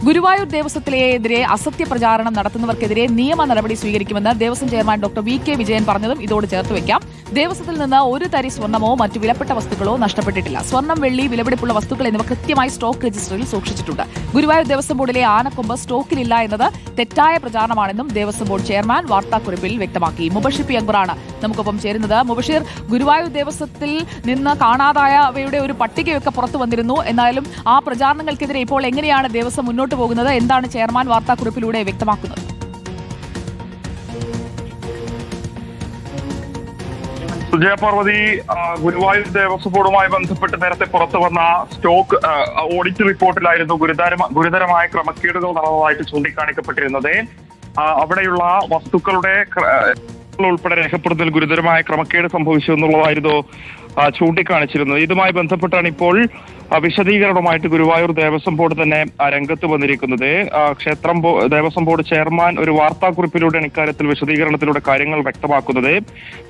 ഗുരുവായൂർ ദേവസ്വത്തിനെതിരെ അസത്യ പ്രചാരണം നടത്തുന്നവർക്കെതിരെ നിയമ നടപടി സ്വീകരിക്കുമെന്ന് Devaswom chairman doctor V K Vijayan പറഞ്ഞതും ഇതോട് ചേർത്ത് വയ്ക്കാം. ദേവസ്വത്തിൽ നിന്ന് ഒരു തരി സ്വർണ്ണമോ മറ്റു വിലപ്പെട്ട വസ്തുക്കളോ നഷ്ടപ്പെട്ടിട്ടില്ല. സ്വർണ്ണം, വെള്ളി, വിലപിടിപ്പുള്ള വസ്തുക്കൾ എന്നിവ കൃത്യമായി സ്റ്റോക്ക് രജിസ്റ്ററിൽ സൂക്ഷിച്ചിട്ടുണ്ട്. ഗുരുവായൂർ ദേവസ്വം ബോർഡിലെ ആനക്കൊമ്പ് സ്റ്റോക്കിലില്ല എന്നത് തെറ്റായ പ്രചാരണമാണെന്നും ദേവസ്വം ബോർഡ് ചെയർമാൻ വാർത്താക്കുറിപ്പിൽ വ്യക്തമാക്കി. മുബഷിർ പി അക്ബറാണ് നമുക്കൊപ്പം ചേരുന്നത്. മുബഷിർ, ഗുരുവായൂർ ദേവസ്വത്തിൽ നിന്ന് കാണാതായവയുടെ ഒരു പട്ടികയൊക്കെ പുറത്തു വന്നിരുന്നു. എന്നാലും ആ പ്രചാരണങ്ങൾക്കെതിരെ ഇപ്പോൾ എങ്ങനെയാണ് ദേവസ്വം മുന്നോട്ട് പോകുന്നത്? എന്താണ് ചെയർമാൻ വാർത്താക്കുറിപ്പിലൂടെ വ്യക്തമാക്കുന്നത്? ജയപാർവതി, ഗുരുവായൂർ ദേവസ്വം ബോർഡുമായി ബന്ധപ്പെട്ട് നേരത്തെ പുറത്തു വന്ന സ്റ്റോക്ക് ഓഡിറ്റ് റിപ്പോർട്ടിലായിരുന്നു ഗുരുതരമായ ക്രമക്കേടുകൾ നടന്നതായിട്ട് ചൂണ്ടിക്കാണിക്കപ്പെട്ടിരുന്നത്. അവിടെയുള്ള വസ്തുക്കളുടെ ഉൾപ്പെടെ രേഖപ്പെടുത്തൽ ഗുരുതരമായ ക്രമക്കേട് സംഭവിച്ചു എന്നുള്ളതായിരുന്നു ചൂണ്ടിക്കാണിച്ചിരുന്നത്. ഇതുമായി ബന്ധപ്പെട്ടാണ് ഇപ്പോൾ വിശദീകരണവുമായിട്ട് ഗുരുവായൂർ ദേവസ്വം ബോർഡ് തന്നെ രംഗത്ത് വന്നിരിക്കുന്നത്. ദേവസ്വം ബോർഡ് ചെയർമാൻ ഒരു വാർത്താക്കുറിപ്പിലൂടെയാണ് ഇക്കാര്യത്തിൽ വിശദീകരണത്തിലൂടെ കാര്യങ്ങൾ വ്യക്തമാക്കുന്നത്.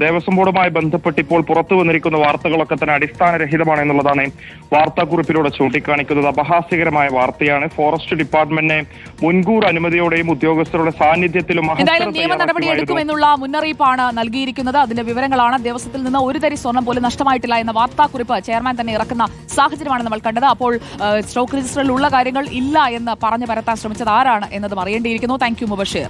ദേവസ്വം ബോർഡുമായി ബന്ധപ്പെട്ട് ഇപ്പോൾ പുറത്തു വന്നിരിക്കുന്ന വാർത്തകളൊക്കെ തന്നെ അടിസ്ഥാനരഹിതമാണ് എന്നുള്ളതാണ് വാർത്താക്കുറിപ്പിലൂടെ ചൂണ്ടിക്കാണിക്കുന്നത്. അപഹാസ്യകരമായ വാർത്തയാണ്. ഫോറസ്റ്റ് ഡിപ്പാർട്ട്മെന്റിനെ മുൻകൂർ അനുമതിയോടെയും ഉദ്യോഗസ്ഥരുടെ സാന്നിധ്യത്തിലും നിയമ നടപടിയെടുക്കുമെന്നുള്ള മുന്നറിയിപ്പാണ് നൽകിയിരിക്കുന്നത്. അതിന്റെ വിവരങ്ങളാണ്. ദേവസ്വത്തിൽ നിന്ന് ഒരു തരി സ്വർണ്ണം പോലും നഷ്ടമായിട്ടില്ല എന്ന വാർത്താക്കുറിപ്പ് ചെയർമാൻ തന്നെ ഇറക്കുന്ന സാഹചര്യമാണ് നമ്മൾ കണ്ടത്. അപ്പോൾ സ്റ്റോക്ക് രജിസ്റ്ററിൽ ഉള്ള കാര്യങ്ങൾ ഇല്ല എന്ന് പറഞ്ഞു പരത്താൻ ശ്രമിച്ചത് ആരാണ് എന്നതും അറിയേണ്ടിയിരിക്കുന്നു. Thank you Mubashir.